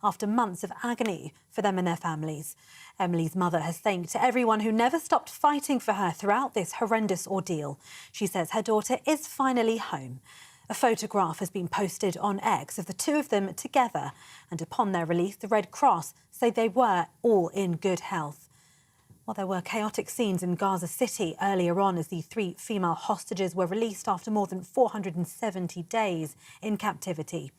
after months of agony for them and their families. Emily's mother has thanked everyone who never stopped fighting for her throughout this horrendous ordeal. She says her daughter is finally home. A photograph has been posted on X of the two of them together, and upon their release, the Red Cross say they were all in good health. Well, there were chaotic scenes in Gaza City earlier on as the 3 female hostages were released after more than 470 days in captivity.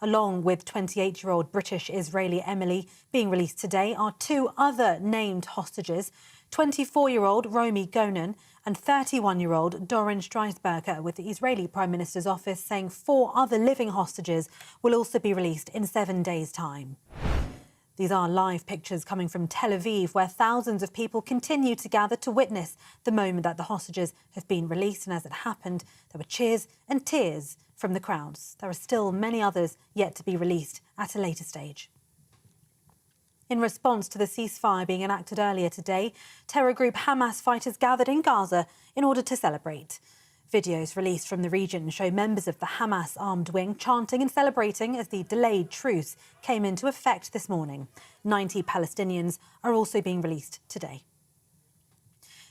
Along with 28-year-old British-Israeli Emily being released today are 2 other named hostages, 24-year-old Romy Gonen and 31-year-old Doron Streisberger, with the Israeli Prime Minister's office saying 4 other living hostages will also be released in 7 days' time. These are live pictures coming from Tel Aviv, where thousands of people continue to gather to witness the moment that the hostages have been released. And as it happened, there were cheers and tears from the crowds. There are still many others yet to be released at a later stage. In response to the ceasefire being enacted earlier today, terror group Hamas fighters gathered in Gaza in order to celebrate. Videos released from the region show members of the Hamas armed wing chanting and celebrating as the delayed truce came into effect this morning. 90 Palestinians are also being released today.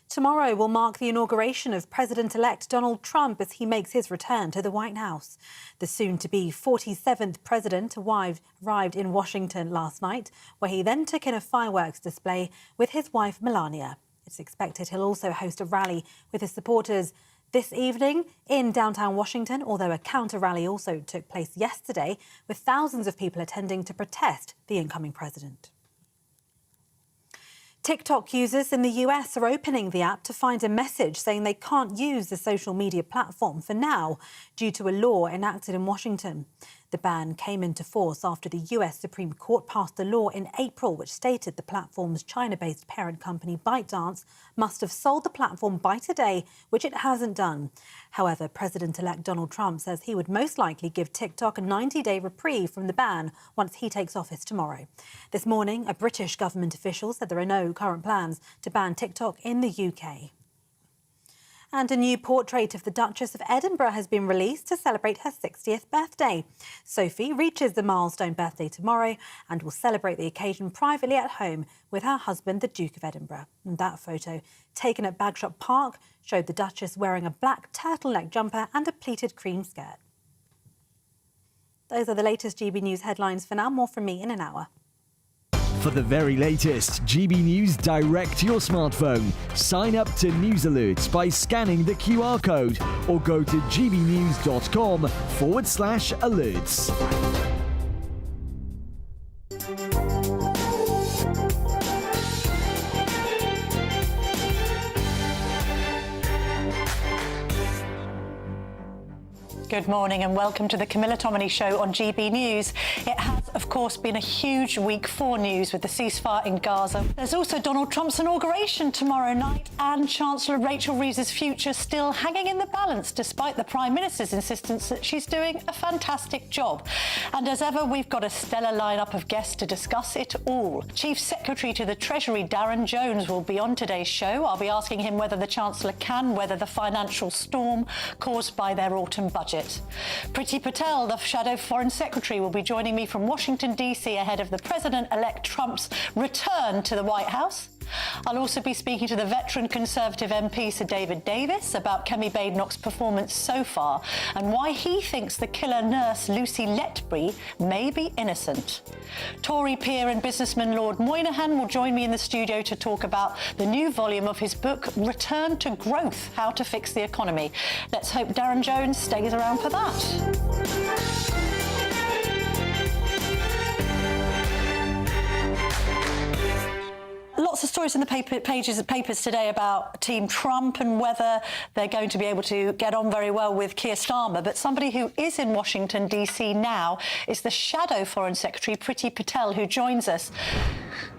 Tomorrow will mark the inauguration of President-elect Donald Trump as he makes his return to the White House. The soon-to-be 47th president arrived in Washington last night, where he then took in a fireworks display with his wife Melania. It's expected he'll also host a rally with his supporters this evening in downtown Washington, although a counter-rally also took place yesterday, with thousands of people attending to protest the incoming president. TikTok users in the US are opening the app to find a message saying they can't use the social media platform for now due to a law enacted in Washington. The ban came into force after the US Supreme Court passed a law in April which stated the platform's China-based parent company ByteDance must have sold the platform by today, which it hasn't done. However, President-elect Donald Trump says he would most likely give TikTok a 90-day reprieve from the ban once he takes office tomorrow. This morning, a British government official said there are no current plans to ban TikTok in the UK. And a new portrait of the Duchess of Edinburgh has been released to celebrate her 60th birthday. Sophie reaches the milestone birthday tomorrow and will celebrate the occasion privately at home with her husband, the Duke of Edinburgh. And that photo, taken at Bagshot Park, showed the Duchess wearing a black turtleneck jumper and a pleated cream skirt. Those are the latest GB News headlines for now. More from me in an hour. For the very latest GB News direct to your smartphone, sign up to News Alerts by scanning the QR code or go to gbnews.com/alerts. Good morning and welcome to the Camilla Tominey show on GB News. It has, of course, been a huge week for news with the ceasefire in Gaza. There's also Donald Trump's inauguration tomorrow night and Chancellor Rachel Reeves's future still hanging in the balance despite the Prime Minister's insistence that she's doing a fantastic job. And as ever, we've got a stellar lineup of guests to discuss it all. Chief Secretary to the Treasury, Darren Jones, will be on today's show. I'll be asking him whether the Chancellor can weather the financial storm caused by their autumn budget. Priti Patel, the shadow Foreign Secretary, will be joining me from Washington, D.C. ahead of the President-elect Trump's return to the White House. I'll also be speaking to the veteran Conservative MP Sir David Davis about Kemi Badenoch's performance so far and why he thinks the killer nurse Lucy Letbury may be innocent. Tory peer and businessman Lord Moynihan will join me in the studio to talk about the new volume of his book Return to Growth, How to Fix the Economy. Let's hope Darren Jones stays around for that. Lots of stories in the papers today about Team Trump and whether they're going to be able to get on very well with Keir Starmer. But somebody who is in Washington, D.C. now is the shadow Foreign Secretary, Priti Patel, who joins us.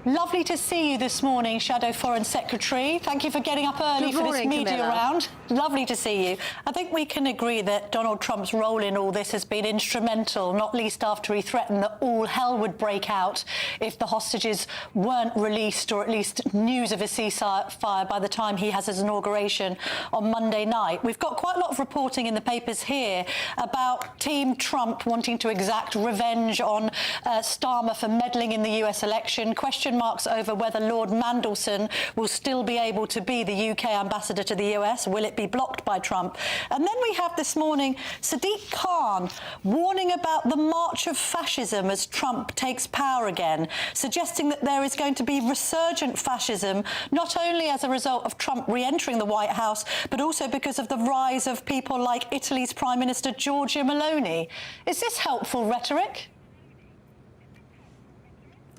Lovely to see you this morning, Shadow Foreign Secretary. Thank you for getting up early for this media Camilla. round. Lovely to see you. I think we can agree that Donald Trump's role in all this has been instrumental, not least after he threatened that all hell would break out if the hostages weren't released, or at least news of a ceasefire by the time he has his inauguration on Monday night. We've got quite a lot of reporting in the papers here about Team Trump wanting to exact revenge on Starmer for meddling in the US election. Question marks over whether Lord Mandelson will still be able to be the UK ambassador to the US. Will it be blocked by Trump? And then we have this morning Sadiq Khan warning about the march of fascism as Trump takes power again, suggesting that there is going to be resurgent fascism, not only as a result of Trump re-entering the White House, but also because of the rise of people like Italy's Prime Minister Giorgia Meloni. Is this helpful rhetoric?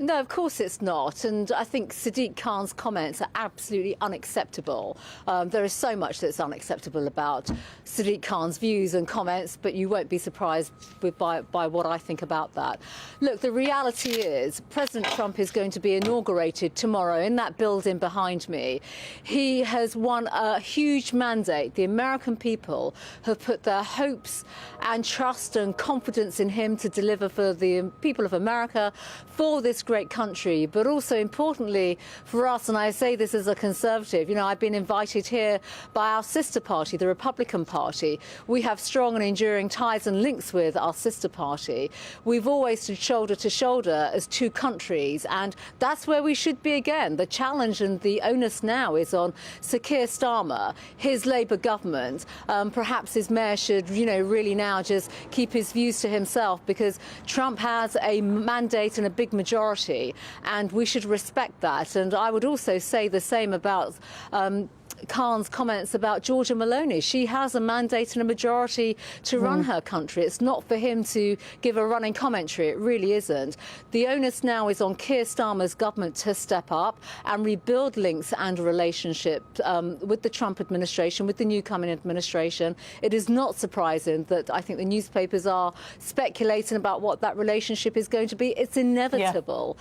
No, of course it's not. And I think Sadiq Khan's comments are absolutely unacceptable. There is so much that's unacceptable about Sadiq Khan's views and comments, but you won't be surprised by what I think about that. Look, the reality is President Trump is going to be inaugurated tomorrow in that building behind me. He has won a huge mandate. The American people have put their hopes and trust and confidence in him to deliver for the people of America, for this great country, but also importantly for us, and I say this as a Conservative, you know, I've been invited here by our sister party, the Republican Party. We have strong and enduring ties and links with our sister party. We've always stood shoulder to shoulder as two countries, and that's where we should be again. The challenge and the onus now is on Sir Keir Starmer, his Labour government. Perhaps his mayor should, you know, really now just keep his views to himself, because Trump has a mandate and a big majority, and we should respect that. And I would also say the same about Khan's comments about Giorgia Meloni. She has a mandate and a majority to run her country. It's not for him to give a running commentary. It really isn't. The onus now is on Keir Starmer's government to step up and rebuild links and relationship with the Trump administration, with the new coming administration. It is not surprising that I think the newspapers are speculating about what that relationship is going to be. It's inevitable,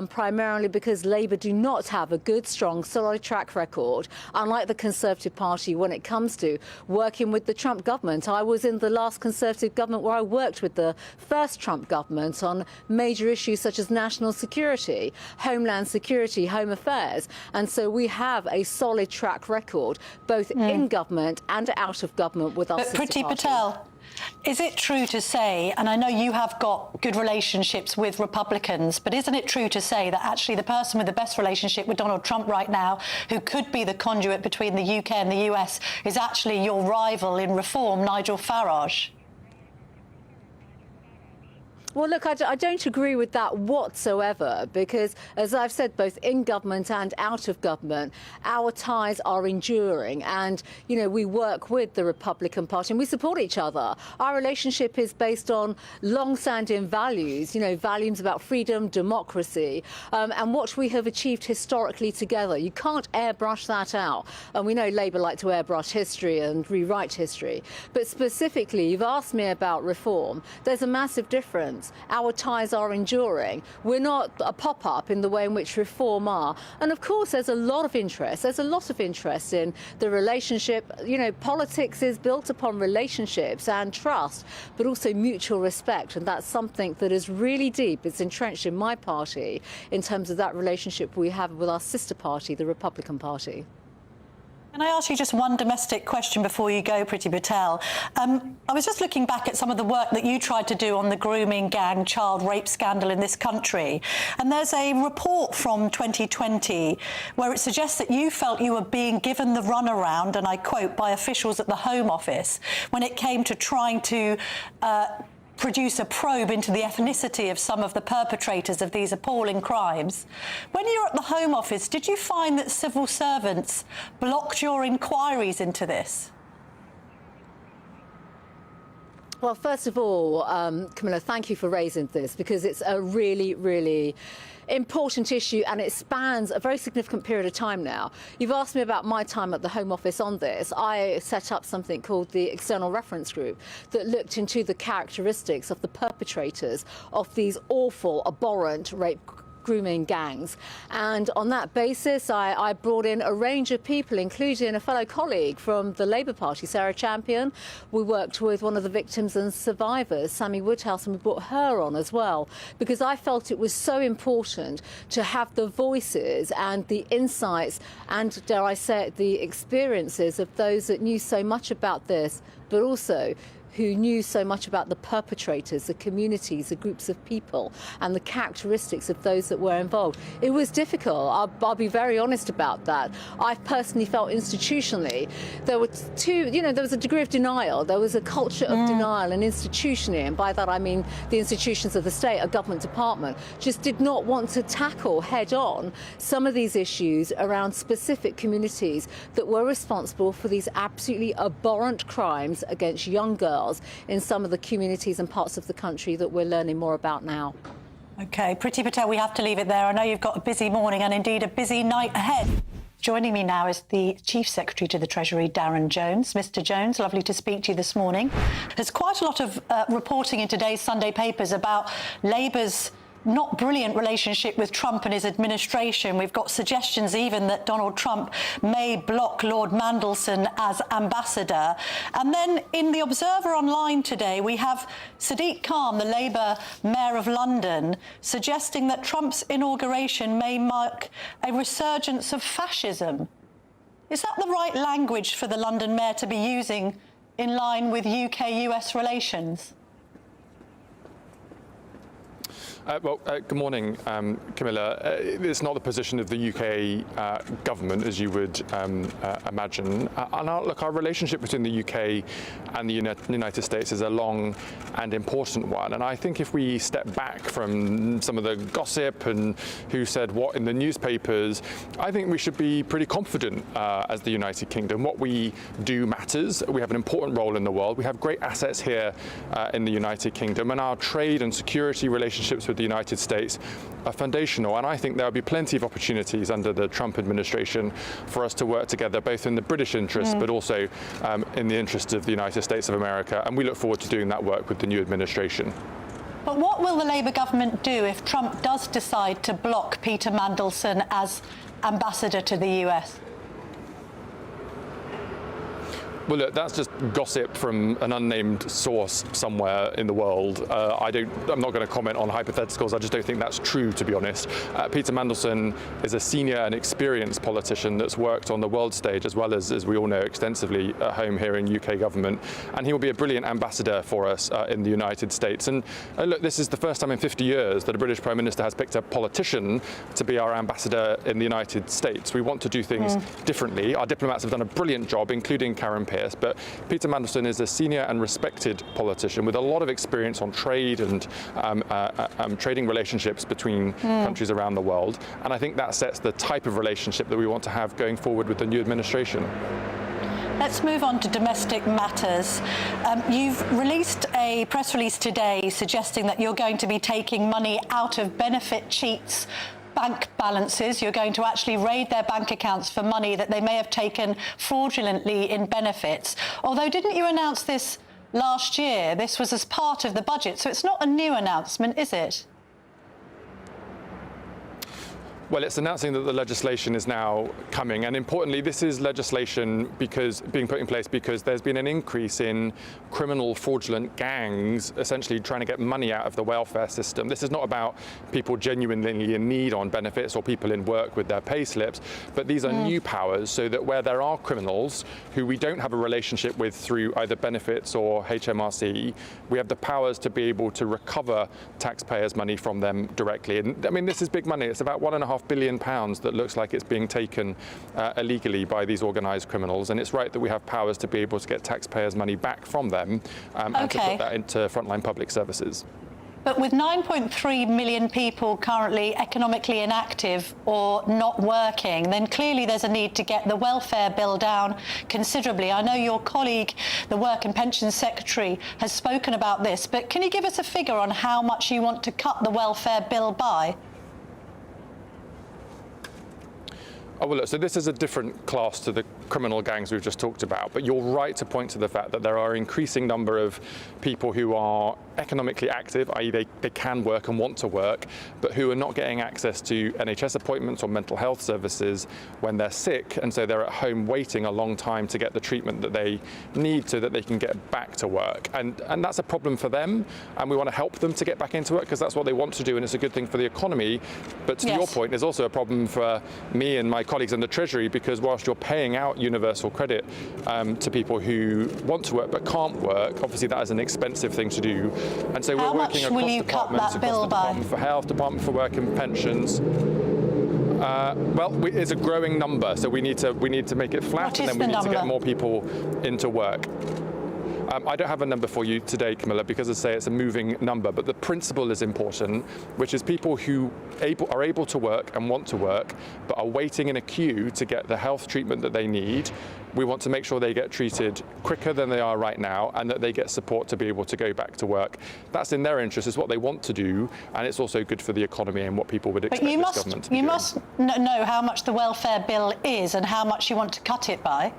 primarily because Labour do not have a good, strong, solid track record, unlike the Conservative Party, when it comes to working with the Trump government. I was in the last Conservative government where I worked with the first Trump government on major issues such as national security, homeland security, home affairs. And so we have a solid track record, both in government and out of government with our sister Priti party. Patel, is it true to say, and I know you have got good relationships with Republicans, but isn't it true to say that actually the person with the best relationship with Donald Trump right now, who could be the conduit between the UK and the US, is actually your rival in reform, Nigel Farage? Well, look, I don't agree with that whatsoever, because, as I've said, both in government and out of government, our ties are enduring. And, you know, we work with the Republican Party and we support each other. Our relationship is based on long-standing values, you know, values about freedom, democracy, and what we have achieved historically together. You can't airbrush that out. And we know Labour like to airbrush history and rewrite history. But specifically, you've asked me about reform. There's a massive difference. Our ties are enduring. We're not a pop-up in the way in which reform are. And of course, there's a lot of interest. There's a lot of interest in the relationship. You know, politics is built upon relationships and trust, but also mutual respect. And that's something that is really deep. It's entrenched in my party in terms of that relationship we have with our sister party, the Republican Party. Can I ask you just one domestic question before you go, Priti Patel? I was just looking back at some of the work that you tried to do on the grooming gang child rape scandal in this country. And there's a report from 2020 where it suggests that you felt you were being given the runaround, and I quote, by officials at the Home Office when it came to trying to produce a probe into the ethnicity of some of the perpetrators of these appalling crimes. When you were at the Home Office, did you find that civil servants blocked your inquiries into this? Well, first of all, Camilla, thank you for raising this, because it's a really, really important issue, and it spans a very significant period of time now. You've asked me about my time at the Home Office on this. I set up something called the External Reference Group that looked into the characteristics of the perpetrators of these awful, abhorrent rape grooming gangs. And on that basis, I brought in a range of people, including a fellow colleague from the Labour Party, Sarah Champion. We worked with one of the victims and survivors, Sammy Woodhouse, and we brought her on as well, because I felt it was so important to have the voices and the insights and, dare I say it, the experiences of those that knew so much about this, but also who knew so much about the perpetrators, the communities, the groups of people, and the characteristics of those that were involved. It was difficult. I'll be very honest about that. I personally felt institutionally there were there was a degree of denial. There was a culture of denial and institutionally, and by that I mean the institutions of the state, a government department, just did not want to tackle head on some of these issues around specific communities that were responsible for these absolutely abhorrent crimes against young girls in some of the communities and parts of the country that we're learning more about now. OK, Priti Patel, we have to leave it there. I know you've got a busy morning and indeed a busy night ahead. Joining me now is the Chief Secretary to the Treasury, Darren Jones. Mr Jones, lovely to speak to you this morning. There's quite a lot of reporting in today's Sunday papers about Labour's not brilliant relationship with Trump and his administration. We've got suggestions even that Donald Trump may block Lord Mandelson as ambassador. And then in The Observer Online today, we have Sadiq Khan, the Labour Mayor of London, suggesting that Trump's inauguration may mark a resurgence of fascism. Is that the right language for the London Mayor to be using in line with UK-US relations? Good morning, Camilla. It's not the position of the UK government, as you would imagine. Our relationship between the UK and the United States is a long and important one. And I think if we step back from some of the gossip and who said what in the newspapers, I think we should be pretty confident as the United Kingdom. What we do matters. We have an important role in the world. We have great assets here in the United Kingdom, and our trade and security relationships with the United States are foundational, and I think there will be plenty of opportunities under the Trump administration for us to work together, both in the British interest but also in the interest of the United States of America, and we look forward to doing that work with the new administration. But what will the Labour government do if Trump does decide to block Peter Mandelson as ambassador to the US? Well, look, that's just gossip from an unnamed source somewhere in the world. I'm not going to comment on hypotheticals. I just don't think that's true, to be honest. Peter Mandelson is a senior and experienced politician that's worked on the world stage, as well as we all know, extensively at home here in UK government. And he will be a brilliant ambassador for us in the United States. And look, this is the first time in 50 years that a British Prime Minister has picked a politician to be our ambassador in the United States. We want to do things differently. Our diplomats have done a brilliant job, including Karen Pierce. But Peter Mandelson is a senior and respected politician with a lot of experience on trade and trading relationships between countries around the world. And I think that sets the type of relationship that we want to have going forward with the new administration. Let's move on to domestic matters. You've released a press release today suggesting that you're going to be taking money out of benefit cheats bank balances. You're going to actually raid their bank accounts for money that they may have taken fraudulently in benefits. Although, didn't you announce this last year? This was as part of the budget, so it's not a new announcement, is it? Well, it's announcing that the legislation is now coming, and importantly, this is legislation being put in place because there's been an increase in criminal fraudulent gangs essentially trying to get money out of the welfare system. This is not about people genuinely in need on benefits or people in work with their pay slips, but these are new powers so that where there are criminals who we don't have a relationship with through either benefits or HMRC, we have the powers to be able to recover taxpayers' money from them directly. And I mean, this is big money. It's about £1.5 billion that looks like it's being taken illegally by these organised criminals, and it's right that we have powers to be able to get taxpayers' money back from them and to put that into frontline public services. But with 9.3 million people currently economically inactive or not working, then clearly there's a need to get the welfare bill down considerably. I know your colleague, the Work and Pensions Secretary, has spoken about this, but can you give us a figure on how much you want to cut the welfare bill by? Oh, well, look, so this is a different class to the criminal gangs we've just talked about. But you're right to point to the fact that there are an increasing number of people who are economically active, i.e. they can work and want to work, but who are not getting access to NHS appointments or mental health services when they're sick, and so they're at home waiting a long time to get the treatment that they need so that they can get back to work. And that's a problem for them, and we want to help them to get back into work because that's what they want to do, and it's a good thing for the economy. But to your point, there's also a problem for me and my colleagues in the Treasury, because whilst you're paying out universal credit to people who want to work but can't work, obviously that is an expensive thing to do. And so we're working across departments, across the Department for Health, Department for Work and Pensions. It's a growing number, so we need to make it flat, and then we need to get more people into work. I don't have a number for you today, Camilla, because as I say, it's a moving number, but the principle is important, which is people who are able to work and want to work, but are waiting in a queue to get the health treatment that they need. We want to make sure they get treated quicker than they are right now, and that they get support to be able to go back to work. That's in their interest, it's what they want to do, and it's also good for the economy and what people would expect this government to be doing. You must know how much the welfare bill is and how much you want to cut it by.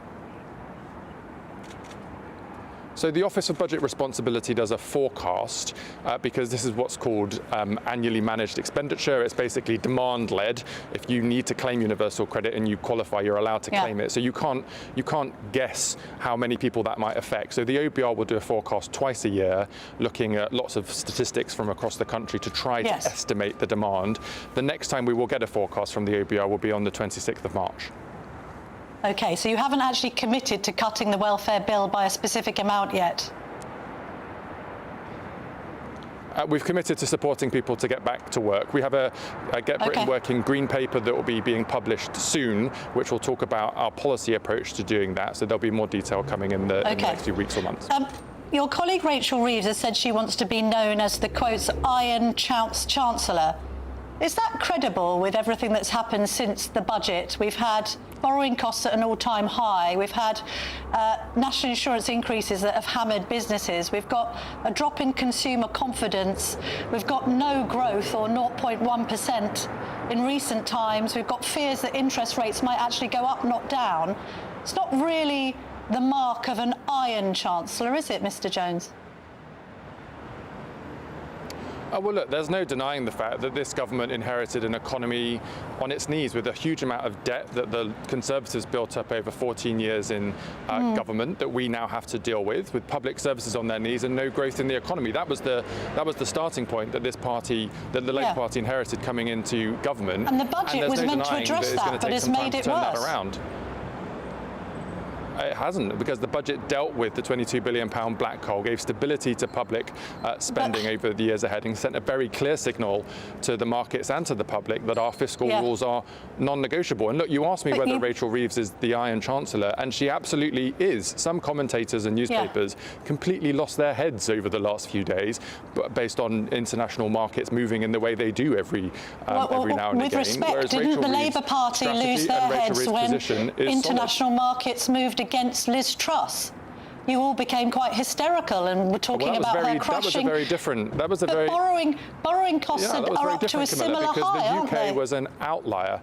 So the Office of Budget Responsibility does a forecast because this is what's called annually managed expenditure. It's basically demand-led. If you need to claim universal credit and you qualify, you're allowed to claim it. So you can't guess how many people that might affect. So the OBR will do a forecast twice a year, looking at lots of statistics from across the country to try to estimate the demand. The next time we will get a forecast from the OBR will be on the 26th of March. OK, so you haven't actually committed to cutting the welfare bill by a specific amount yet? We've committed to supporting people to get back to work. We have a Get Britain Working green paper that will be being published soon, which will talk about our policy approach to doing that. So there'll be more detail coming in the next few weeks or months. Your colleague Rachel Reeves has said she wants to be known as the, quotes, Iron Chancellor. Is that credible with everything that's happened since the budget? We've had borrowing costs at an all-time high. We've had national insurance increases that have hammered businesses. We've got a drop in consumer confidence. We've got no growth, or 0.1% in recent times. We've got fears that interest rates might actually go up, not down. It's not really the mark of an iron chancellor, is it, Mr. Jones? Well, look, there's no denying the fact that this government inherited an economy on its knees with a huge amount of debt that the Conservatives built up over 14 years in government that we now have to deal with public services on their knees and no growth in the economy. That was the starting point that this party, that the Labour Party inherited coming into government. And the budget was meant to address that, but it's made it worse. It hasn't, because the budget dealt with the £22 billion black hole, gave stability to public spending over the years ahead, and sent a very clear signal to the markets and to the public that our fiscal rules are non-negotiable. And look, you asked me whether Rachel Reeves is the Iron Chancellor, and she absolutely is. Some commentators and newspapers completely lost their heads over the last few days, based on international markets moving in the way they do every now and with again. Respect, didn't the Labour Party lose their heads when international markets moved against Liz Truss? You all became quite hysterical and were talking about her crushing. That was a very different. That was a very borrowing costs are up to a similar high, aren't they? Because the UK was an outlier.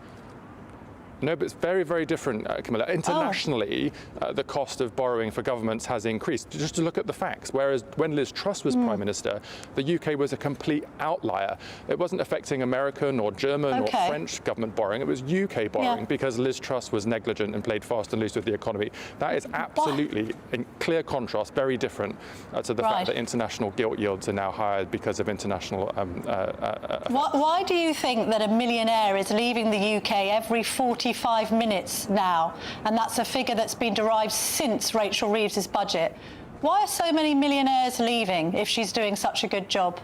No, but it's very, very different, Camilla. Internationally, the cost of borrowing for governments has increased. Just to look at the facts, whereas when Liz Truss was Prime Minister, the UK was a complete outlier. It wasn't affecting American or German or French government borrowing. It was UK borrowing because Liz Truss was negligent and played fast and loose with the economy. That is absolutely, in clear contrast, very different to the fact that international gilt yields are now higher because of international... Why do you think that a millionaire is leaving the UK every 45 minutes now, and that's a figure that's been derived since Rachel Reeves' budget? Why are so many millionaires leaving if she's doing such a good job?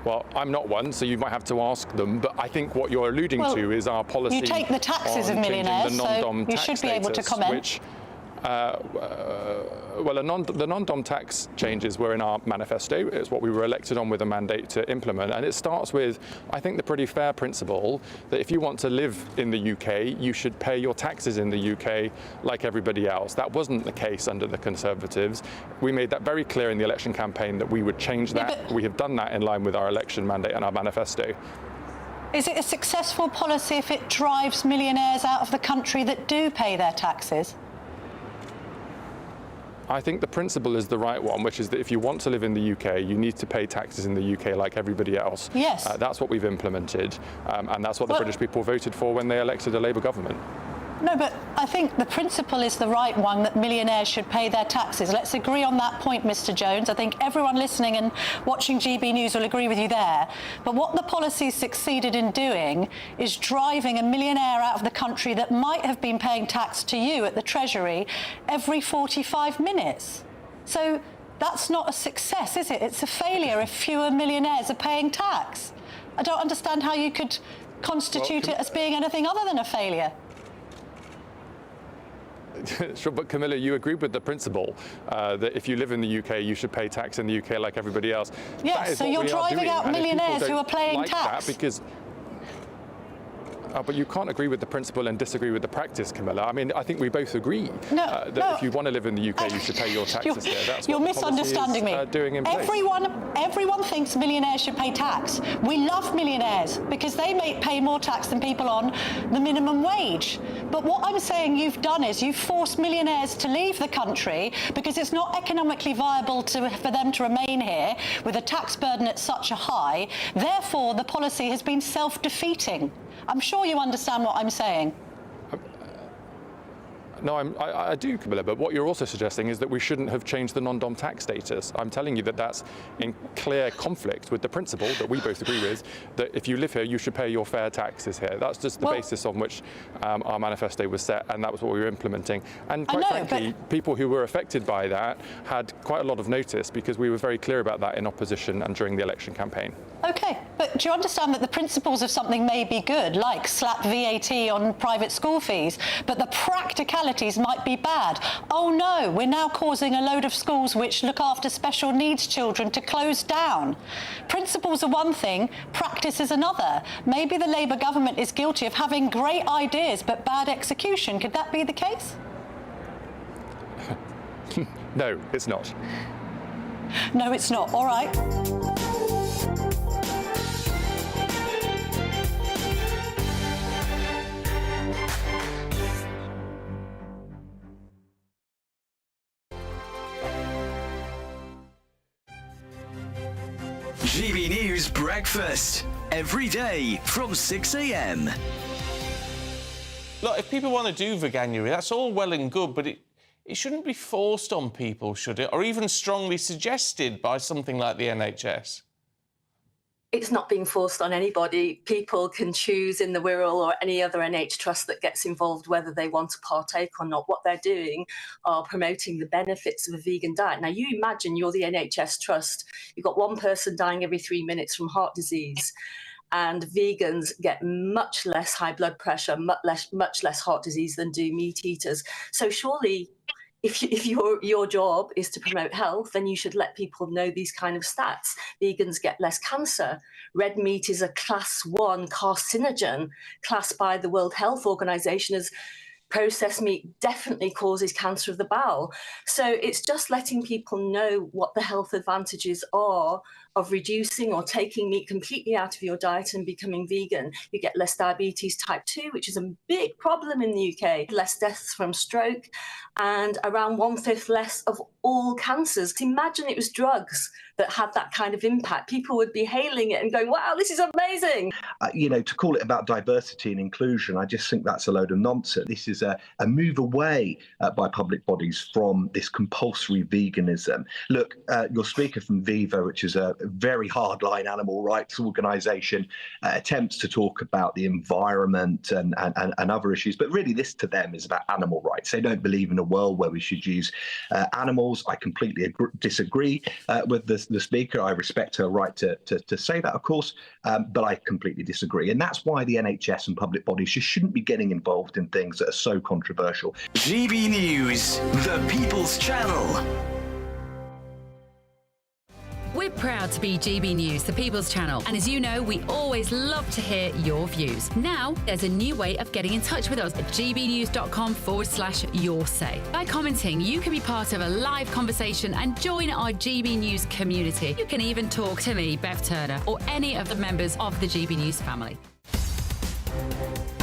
Well, I'm not one, so you might have to ask them, but I think what you're alluding to is our policy. You take the taxes of millionaires, so you should be able to comment. The non-dom tax changes were in our manifesto. It's what we were elected on with a mandate to implement. And it starts with, I think, the pretty fair principle that if you want to live in the UK, you should pay your taxes in the UK like everybody else. That wasn't the case under the Conservatives. We made that very clear in the election campaign that we would change that. We have done that in line with our election mandate and our manifesto. Is it a successful policy if it drives millionaires out of the country that do pay their taxes? I think the principle is the right one, which is that if you want to live in the UK, you need to pay taxes in the UK like everybody else. Yes. That's what we've implemented, and that's what the British people voted for when they elected a Labour government. No, but I think the principle is the right one, that millionaires should pay their taxes. Let's agree on that point, Mr. Jones. I think everyone listening and watching GB News will agree with you there. But what the policy succeeded in doing is driving a millionaire out of the country that might have been paying tax to you at the Treasury every 45 minutes. So that's not a success, is it? It's a failure if fewer millionaires are paying tax. I don't understand how you could constitute it as being anything other than a failure. Sure, but Camilla, you agreed with the principle that if you live in the UK, you should pay tax in the UK like everybody else. Yes, so you're driving out millionaires who are paying tax. That because but you can't agree with the principle and disagree with the practice, Camilla. I mean, I think we both agree that if you want to live in the UK, you should pay your taxes here. That's you're what misunderstanding the policy is, doing in place. Everyone thinks millionaires should pay tax. We love millionaires because they pay more tax than people on the minimum wage. But what I'm saying you've done is you've forced millionaires to leave the country because it's not economically viable for them to remain here with a tax burden at such a high. Therefore, the policy has been self-defeating. I'm sure you understand what I'm saying. No, I do, Camilla, but what you're also suggesting is that we shouldn't have changed the non-dom tax status. I'm telling you that that's in clear conflict with the principle that we both agree with, that if you live here, you should pay your fair taxes here. That's just the basis on which our manifesto was set, and that was what we were implementing. And quite frankly, people who were affected by that had quite a lot of notice because we were very clear about that in opposition and during the election campaign. OK, but do you understand that the principles of something may be good, like slap VAT on private school fees, but the practicalities might be bad? Oh no, we're now causing a load of schools which look after special needs children to close down. Principles are one thing, practice is another. Maybe the Labour government is guilty of having great ideas but bad execution. Could that be the case? No, it's not. No, it's not. All right. GB News Breakfast. Every day from 6 a.m. Look, if people want to do veganuary, that's all well and good, but it shouldn't be forced on people, should it? Or even strongly suggested by something like the NHS? It's not being forced on anybody. People can choose in the Wirral or any other NH trust that gets involved whether they want to partake or not. What they're doing are promoting the benefits of a vegan diet. Now, you imagine you're the NHS trust. You've got one person dying every 3 minutes from heart disease, and vegans get much less high blood pressure, much less heart disease than do meat eaters. So surely, if your job is to promote health, then you should let people know these kind of stats. Vegans get less cancer. Red meat is a class 1 carcinogen, classed by the World Health Organization as processed meat definitely causes cancer of the bowel. So it's just letting people know what the health advantages are of reducing or taking meat completely out of your diet and becoming vegan. You get less diabetes type 2, which is a big problem in the UK, less deaths from stroke, and around 1/5 less of all cancers. Imagine it was drugs that had that kind of impact. People would be hailing it and going, wow, this is amazing. To call it about diversity and inclusion, I just think that's a load of nonsense. This is a move away by public bodies from this compulsory veganism. Look, your speaker from Viva, which is a very hardline animal rights organisation, attempts to talk about the environment and other issues, but really this to them is about animal rights. They don't believe in a world where we should use animals. I completely disagree with the speaker. I respect her right to say that, of course, but I completely disagree. And that's why the NHS and public bodies just shouldn't be getting involved in things that are so controversial. GB News, the People's Channel. We're proud to be GB News, the People's Channel. And as you know, we always love to hear your views. Now, there's a new way of getting in touch with us at gbnews.com/yoursay. By commenting, you can be part of a live conversation and join our GB News community. You can even talk to me, Bev Turner, or any of the members of the GB News family.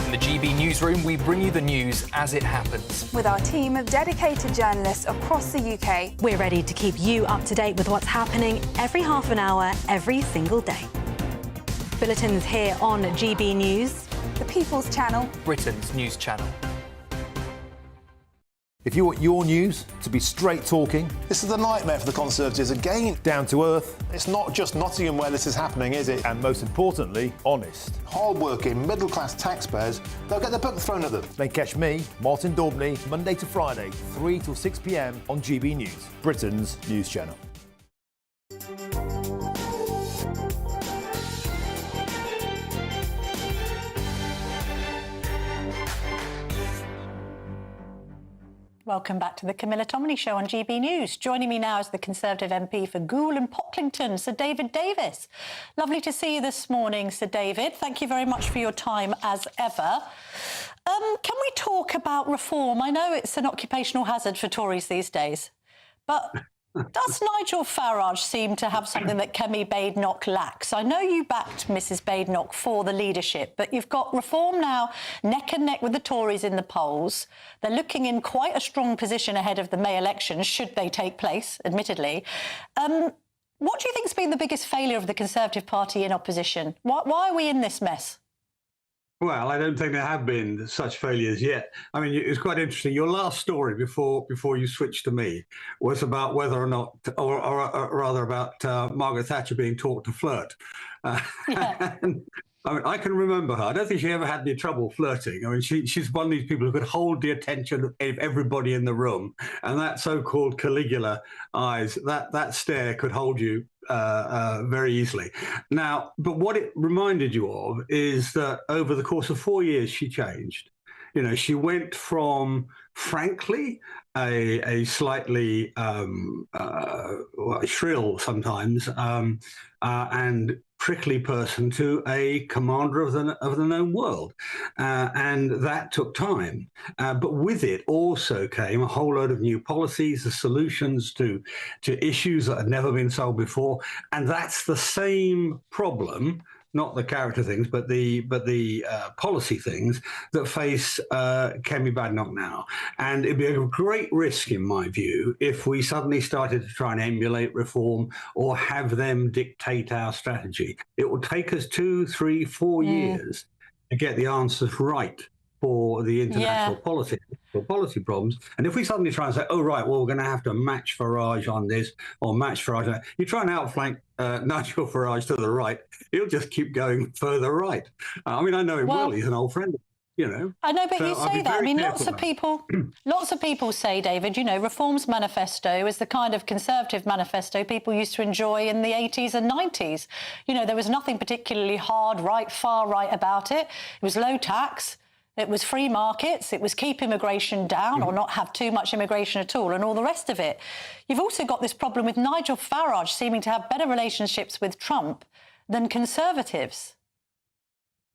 In the GB newsroom, we bring you the news as it happens. With our team of dedicated journalists across the UK. We're ready to keep you up to date with what's happening every half an hour, every single day. Bulletins here on GB News, The People's Channel, Britain's news channel. If you want your news to be straight talking, this is a nightmare for the Conservatives again. Down to earth. It's not just Nottingham where this is happening, is it? And most importantly, honest. Hard-working, middle-class taxpayers, they'll get their book thrown at them. Then catch me, Martin Daubney, Monday to Friday, 3 till 6 p.m. on GB News, Britain's news channel. Welcome back to the Camilla Tominey Show on GB News. Joining me now is the Conservative MP for Goole and Pocklington, Sir David Davis. Lovely to see you this morning, Sir David. Thank you very much for your time as ever. Can we talk about reform? I know it's an occupational hazard for Tories these days, but does Nigel Farage seem to have something that Kemi Badenoch lacks? I know you backed Mrs Badenoch for the leadership, but you've got reform now neck and neck with the Tories in the polls. They're looking in quite a strong position ahead of the May elections, should they take place, admittedly. What do you think's been the biggest failure of the Conservative Party in opposition? Why are we in this mess? Well, I don't think there have been such failures yet. I mean, it's quite interesting. Your last story before you switched to me was about whether or not, or rather about Margaret Thatcher being taught to flirt. Yeah. And, I mean, I can remember her. I don't think she ever had any trouble flirting. I mean, she's one of these people who could hold the attention of everybody in the room. And that so-called Caligula eyes, that stare could hold you very easily. Now, but what it reminded you of is that over the course of 4 years, she changed. You know, she went from, frankly, a slightly shrill sometimes and prickly person to a commander of the known world. And that took time. But with it also came a whole load of new policies, the solutions to issues that had never been solved before. And that's the same problem, not the character things, but the policy things that face Kemi Badenoch now. And it'd be a great risk, in my view, if we suddenly started to try and emulate reform or have them dictate our strategy. It will take us 2, 3, 4 years to get the answers right for the international policy problems. And if we suddenly try and say, oh, right, well, we're going to have to match Farage on this or match Farage on that, you try and outflank Nigel Farage to the right, he'll just keep going further right. I mean, I know him well, he's an old friend, you know. I know, but so you say that. I mean, lots of people say, David, you know, Reform's manifesto is the kind of Conservative manifesto people used to enjoy in the 80s and 90s. You know, there was nothing particularly hard, right, far right about it. It was low tax. It was free markets, it was keep immigration down or not have too much immigration at all and all the rest of it. You've also got this problem with Nigel Farage seeming to have better relationships with Trump than Conservatives.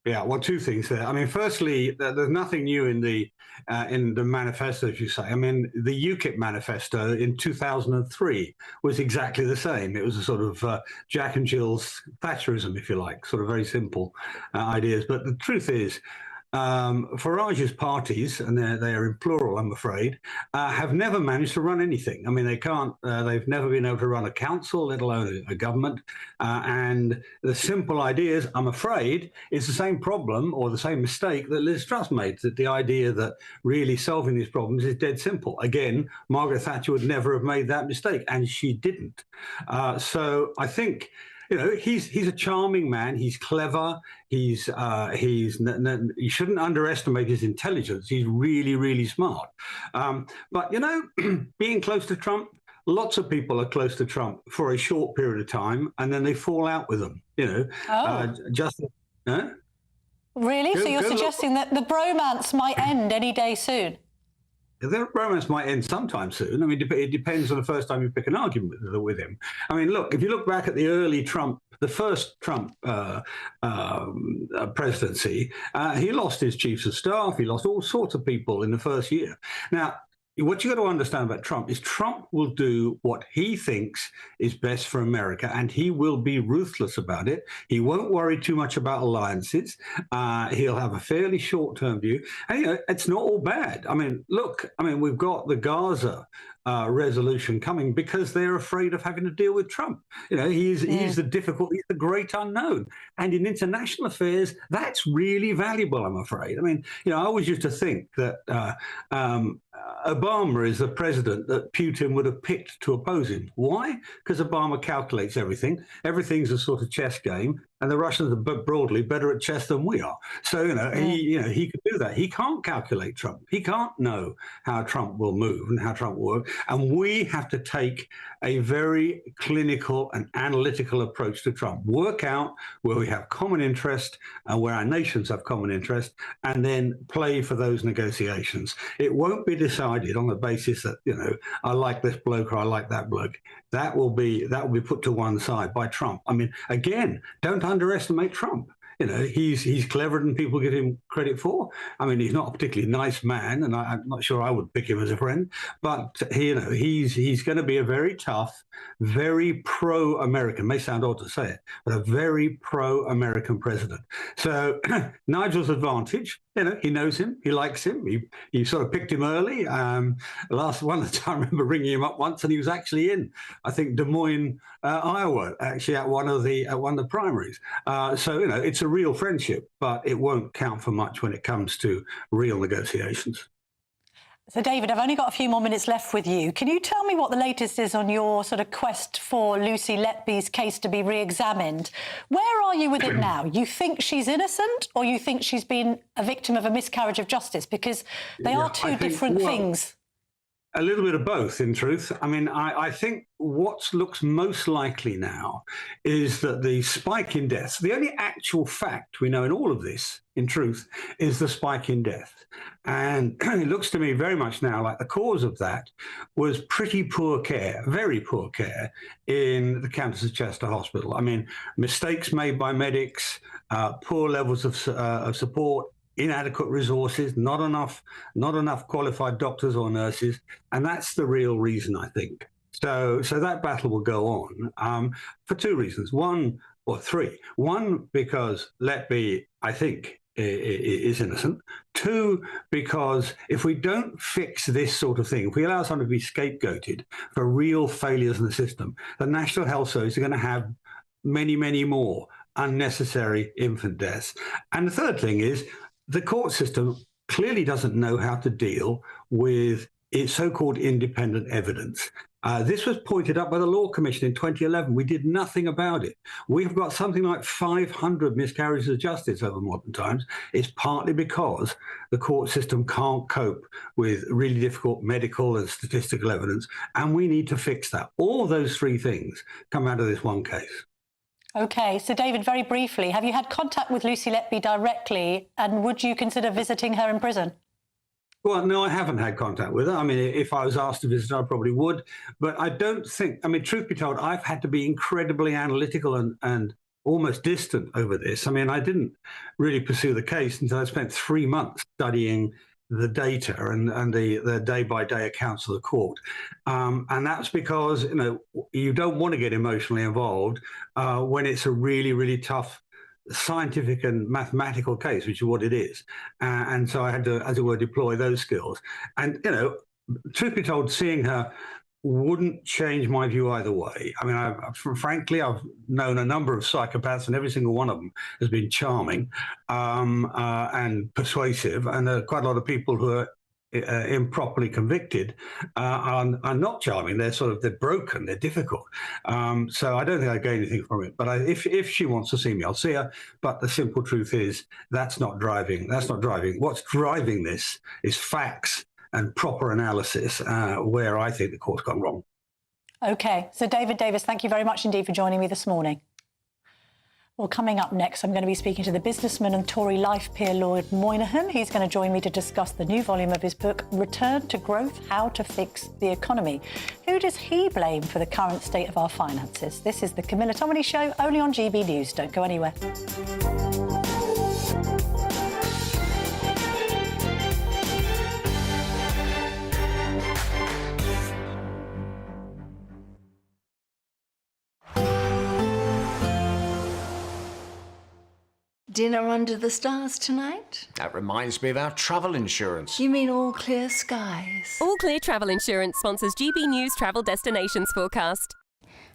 Yeah, well, two things there. I mean, firstly, there's nothing new in the manifesto, as you say. I mean, the UKIP manifesto in 2003 was exactly the same. It was a sort of Jack and Jill's Thatcherism, if you like, sort of very simple ideas. But the truth is, Farage's parties, and they're in plural, I'm afraid, have never managed to run anything. I mean, they can't, they've never been able to run a council, let alone a government. And the simple ideas, I'm afraid, is the same problem or the same mistake that Liz Truss made, that the idea that really solving these problems is dead simple. Again, Margaret Thatcher would never have made that mistake, and she didn't. So I think, you know, he's a charming man. He's clever. You shouldn't underestimate his intelligence. He's really, really smart. But, you know, being close to Trump, lots of people are close to Trump for a short period of time, and then they fall out with them, you know. Really? So you're suggesting that the bromance might end any day soon? The romance might end sometime soon. I mean, it depends on the first time you pick an argument with him. I mean, look, if you look back at the early Trump, the first Trump presidency, he lost his chiefs of staff. He lost all sorts of people in the first year. Now, what you got to understand about Trump is Trump will do what he thinks is best for America, and he will be ruthless about it. He won't worry too much about alliances. He'll have a fairly short-term view. And, it's not all bad. I mean, look, we've got the Gaza resolution coming because they're afraid of having to deal with Trump. He's the great unknown. And in international affairs, that's really valuable, I'm afraid. I always used to think that Obama is the president that Putin would have picked to oppose him. Why? Because Obama calculates everything. Everything's a sort of chess game, and the Russians are broadly better at chess than we are. So he could do that. He can't calculate Trump. He can't know how Trump will move and how Trump will work. And we have to take a very clinical and analytical approach to Trump. Work out where we have common interest and where our nations have common interest, and then play for those negotiations. It won't be decided on the basis that I like this bloke or I like that bloke. That will be put to one side by Trump. Again, don't underestimate Trump. He's cleverer than people give him credit for. He's not a particularly nice man, and I'm not sure I would pick him as a friend. But he's going to be a very tough, very pro-American. May sound odd to say it, but a very pro-American president. So Nigel's advantage. He knows him. He likes him. He sort of picked him early. Last one, I remember ringing him up once, and he was actually in, I think, Des Moines, Iowa, actually at one of the primaries. So it's a real friendship, but it won't count for much when it comes to real negotiations. So, David, I've only got a few more minutes left with you. Can you tell me what the latest is on your sort of quest for Lucy Letby's case to be re-examined? Where are you with it now? You think she's innocent, or you think she's been a victim of a miscarriage of justice? Because they are two different things. A little bit of both, in truth. I think what looks most likely now is that the spike in deaths, the only actual fact we know in all of this, in truth, is the spike in death. And it looks to me very much now like the cause of that was pretty poor care, very poor care in the Countess of Chester Hospital. Mistakes made by medics, poor levels of support, inadequate resources, not enough qualified doctors or nurses, and that's the real reason, I think. So that battle will go on for two reasons. One, or three. One, because Letby, I think, is innocent. Two, because if we don't fix this sort of thing, if we allow someone to be scapegoated for real failures in the system, the National Health Service are going to have many, many more unnecessary infant deaths. And the third thing is, the court system clearly doesn't know how to deal with its so-called independent evidence. This was pointed up by the Law Commission in 2011. We did nothing about it. We've got something like 500 miscarriages of justice over modern times. It's partly because the court system can't cope with really difficult medical and statistical evidence, and we need to fix that. All those three things come out of this one case. OK, so David, very briefly, have you had contact with Lucy Letby directly, and would you consider visiting her in prison? Well, no, I haven't had contact with her. If I was asked to visit her, I probably would. But I don't think, truth be told, I've had to be incredibly analytical and almost distant over this. I didn't really pursue the case until I spent 3 months studying the data and the day-by-day accounts of the court. And that's because, you don't want to get emotionally involved when it's a really, really tough scientific and mathematical case, which is what it is. And so I had to, as it were, deploy those skills. And, truth be told, seeing her wouldn't change my view either way. Frankly, I've known a number of psychopaths, and every single one of them has been charming and persuasive. And there are quite a lot of people who are improperly convicted are not charming. They're broken. They're difficult. So I don't think I gain anything from it. But if she wants to see me, I'll see her. But the simple truth is that's not driving. That's not driving. What's driving this is facts and proper analysis, where I think the court's gone wrong. OK, so David Davis, thank you very much indeed for joining me this morning. Well, coming up next, I'm going to be speaking to the businessman and Tory life peer Lord Moynihan. He's going to join me to discuss the new volume of his book, Return to Growth, How to Fix the Economy. Who does he blame for the current state of our finances? This is the Camilla Tominey Show, only on GB News. Don't go anywhere. dinner under the stars tonight? That reminds me of our travel insurance. You mean All Clear Skies? All Clear Travel Insurance sponsors GB News Travel Destinations forecast.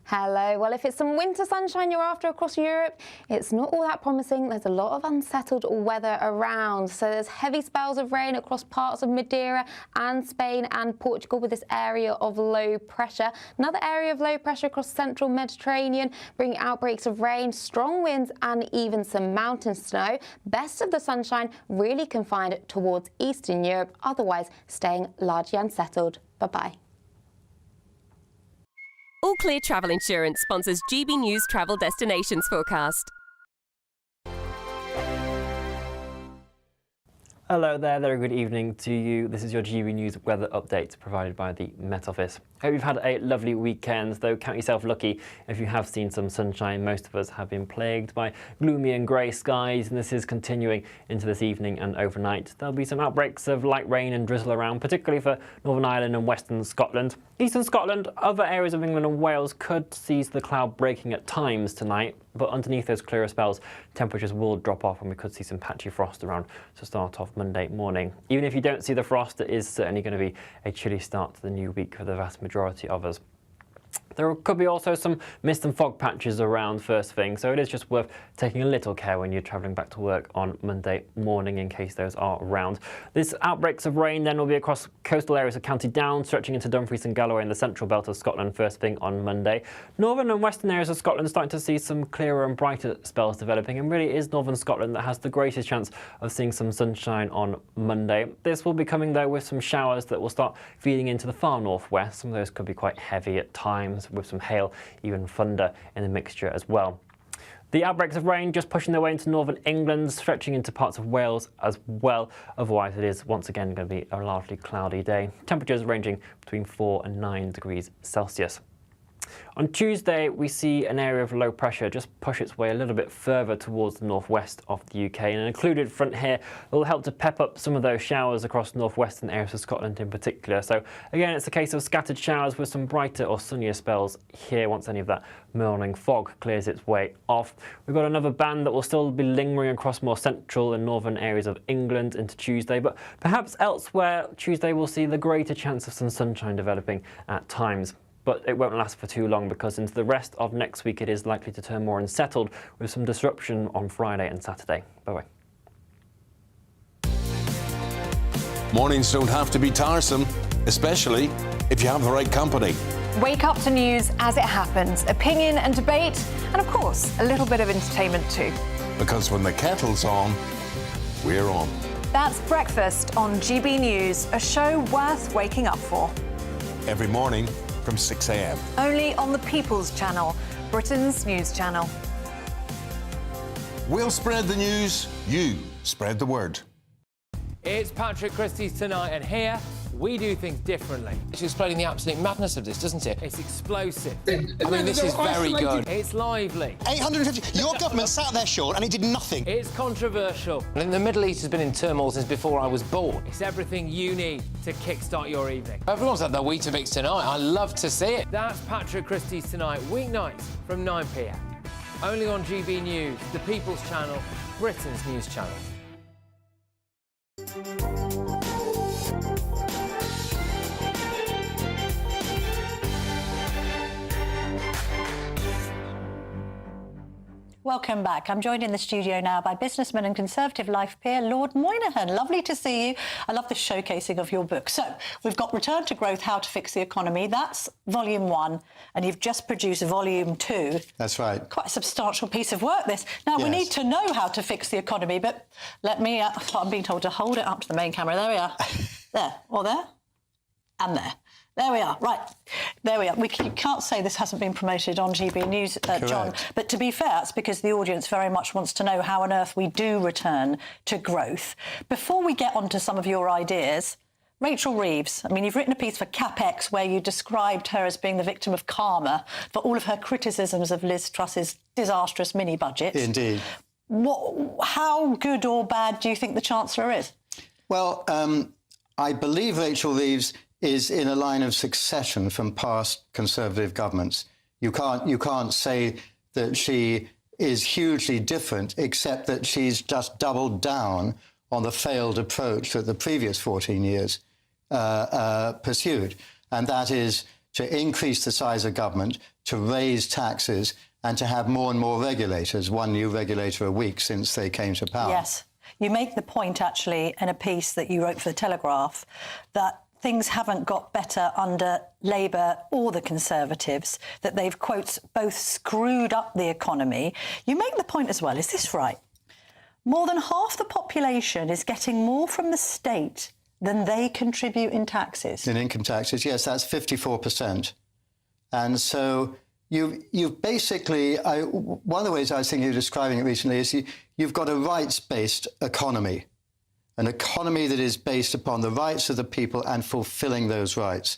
Hello. Well, if it's some winter sunshine you're after across Europe, it's not all that promising. There's a lot of unsettled weather around. So there's heavy spells of rain across parts of Madeira and Spain and Portugal with this area of low pressure. Another area of low pressure across central Mediterranean, bringing outbreaks of rain, strong winds and even some mountain snow. Best of the sunshine really confined towards Eastern Europe, otherwise staying largely unsettled. Bye-bye. All Clear Travel Insurance sponsors GB News Travel Destinations forecast. Hello there, very good evening to you. This is your GB News weather update provided by the Met Office. Hope you've had a lovely weekend, though count yourself lucky if you have seen some sunshine. Most of us have been plagued by gloomy and grey skies, and this is continuing into this evening and overnight. There'll be some outbreaks of light rain and drizzle around, particularly for Northern Ireland and Western Scotland. Eastern Scotland, other areas of England and Wales could see the cloud breaking at times tonight, but underneath those clearer spells, temperatures will drop off and we could see some patchy frost around to start off Monday morning. Even if you don't see the frost, it is certainly going to be a chilly start to the new week for the vast majority of us. There could be also some mist and fog patches around first thing, so it is just worth taking a little care when you're travelling back to work on Monday morning in case those are around. These outbreaks of rain then will be across coastal areas of County Down, stretching into Dumfries and Galloway in the central belt of Scotland first thing on Monday. Northern and western areas of Scotland starting to see some clearer and brighter spells developing, and really it is northern Scotland that has the greatest chance of seeing some sunshine on Monday. This will be coming though with some showers that will start feeding into the far northwest. Some of those could be quite heavy at times, with some hail, even thunder in the mixture as well. The outbreaks of rain just pushing their way into northern England, stretching into parts of Wales as well. Otherwise, it is once again going to be a largely cloudy day. Temperatures ranging between 4 and 9 degrees Celsius. On Tuesday, we see an area of low pressure just push its way a little bit further towards the northwest of the UK, and an included front here will help to pep up some of those showers across northwestern areas of Scotland in particular. So again, it's a case of scattered showers with some brighter or sunnier spells here once any of that morning fog clears its way off. We've got another band that will still be lingering across more central and northern areas of England into Tuesday, but perhaps elsewhere Tuesday will see the greater chance of some sunshine developing at times. But it won't last for too long, because into the rest of next week it is likely to turn more unsettled with some disruption on Friday and Saturday. Bye-bye. Mornings don't have to be tiresome, especially if you have the right company. Wake up to news as it happens, opinion and debate, and of course, a little bit of entertainment too. Because when the kettle's on, we're on. That's Breakfast on GB News, a show worth waking up for. Every morning from 6 a.m. Only on the People's Channel, Britain's news channel. We'll spread the news, you spread the word. It's Patrick Christie's Tonight, and here we do things differently. It's explaining the absolute madness of this, doesn't it? It's explosive. I mean, this is very good. It's lively. 850. Your government sat there, Sean, and it did nothing. It's controversial. And the Middle East has been in turmoil since before I was born. It's everything you need to kickstart your evening. Everyone's had their Weetabix tonight. I love to see it. That's Patrick Christie's Tonight, weeknights from 9 p.m. Only on GB News, the People's Channel, Britain's news channel. Welcome back. I'm joined in the studio now by businessman and Conservative life peer, Lord Moynihan. Lovely to see you. I love the showcasing of your book. So we've got Return to Growth, How to Fix the Economy. That's volume 1, and you've just produced volume 2. That's right. Quite a substantial piece of work, this. Now, we need to know how to fix the economy, but let me, I'm being told to hold it up to the main camera. There we are. There, or there, and there. There we are. Right. There we are. You can't say this hasn't been promoted on GB News, John. But to be fair, it's because the audience very much wants to know how on earth we do return to growth. Before we get on to some of your ideas, Rachel Reeves, I mean, you've written a piece for CapX where you described her as being the victim of karma for all of her criticisms of Liz Truss's disastrous mini-budget. Indeed. How good or bad do you think the Chancellor is? Well, I believe Rachel Reeves is in a line of succession from past Conservative governments. You can't say that she is hugely different, except that she's just doubled down on the failed approach that the previous 14 years pursued. And that is to increase the size of government, to raise taxes, and to have more and more regulators, one new regulator a week since they came to power. Yes. You make the point, actually, in a piece that you wrote for The Telegraph, that things haven't got better under Labour or the Conservatives, that they've, quote, both screwed up the economy. You make the point as well, is this right? More than half the population is getting more from the state than they contribute in taxes. In income taxes, yes, that's 54%. And so you've basically, one of the ways I was thinking of describing it recently is you've got a rights-based economy, an economy that is based upon the rights of the people and fulfilling those rights.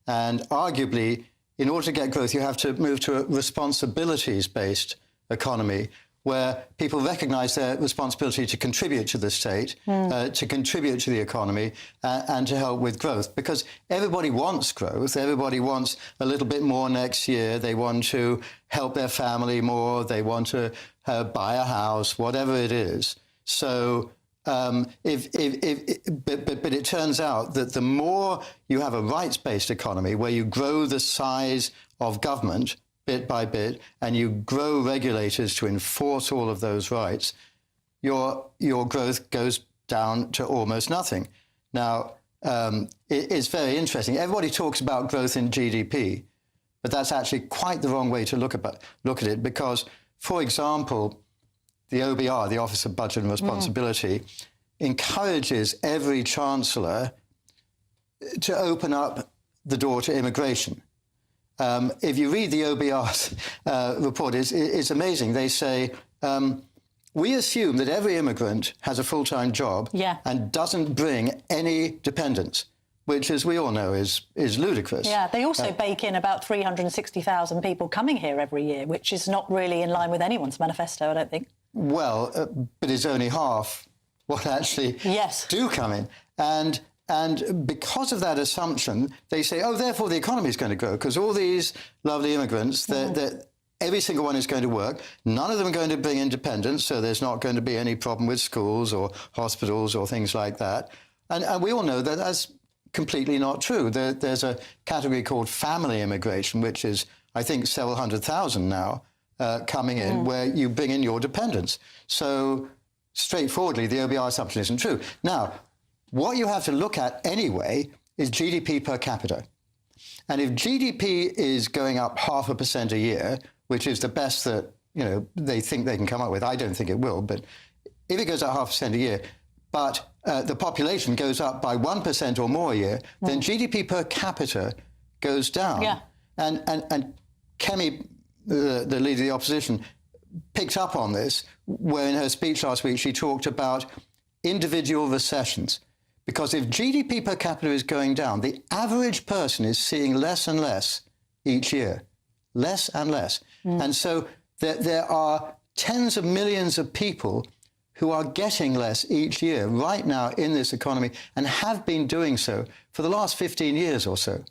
And arguably, in order to get growth, you have to move to a responsibilities-based economy where people recognise their responsibility to contribute to the state, to contribute to the economy, and to help with growth. Because everybody wants growth. Everybody wants a little bit more next year. They want to help their family more. They want to buy a house, whatever it is. So, but it turns out that the more you have a rights-based economy where you grow the size of government bit by bit, and you grow regulators to enforce all of those rights, your growth goes down to almost nothing. Now, it's very interesting. Everybody talks about growth in GDP, but that's actually quite the wrong way to look at it, because, for example, the OBR, the Office of Budget and Responsibility, encourages every chancellor to open up the door to immigration. If you read the OBR's report, it's amazing. They say, we assume that every immigrant has a full-time job and doesn't bring any dependents, which, as we all know, is ludicrous. Yeah, they also bake in about 360,000 people coming here every year, which is not really in line with anyone's manifesto, I don't think. Well, but it's only half what actually do come in. And because of that assumption, they say, oh, therefore the economy is going to grow, because all these lovely immigrants, every single one is going to work. None of them are going to bring independence, so there's not going to be any problem with schools or hospitals or things like that. And we all know that that's completely not true. There's a category called family immigration, which is, I think, several 100,000 now coming in, where you bring in your dependents. So straightforwardly, the OBR assumption isn't true. Now, what you have to look at anyway is GDP per capita. And if GDP is going up 0.5% a year, which is the best that, they think they can come up with, I don't think it will, but if it goes up 0.5% a year, but the population goes up by 1% or more a year, then GDP per capita goes down. Yeah. And Kemi, the leader of the opposition, picked up on this, where in her speech last week she talked about individual recessions. Because if GDP per capita is going down, the average person is seeing less and less each year. Less and less. And so there are tens of millions of people who are getting less each year right now in this economy, and have been doing so for the last 15 years or so.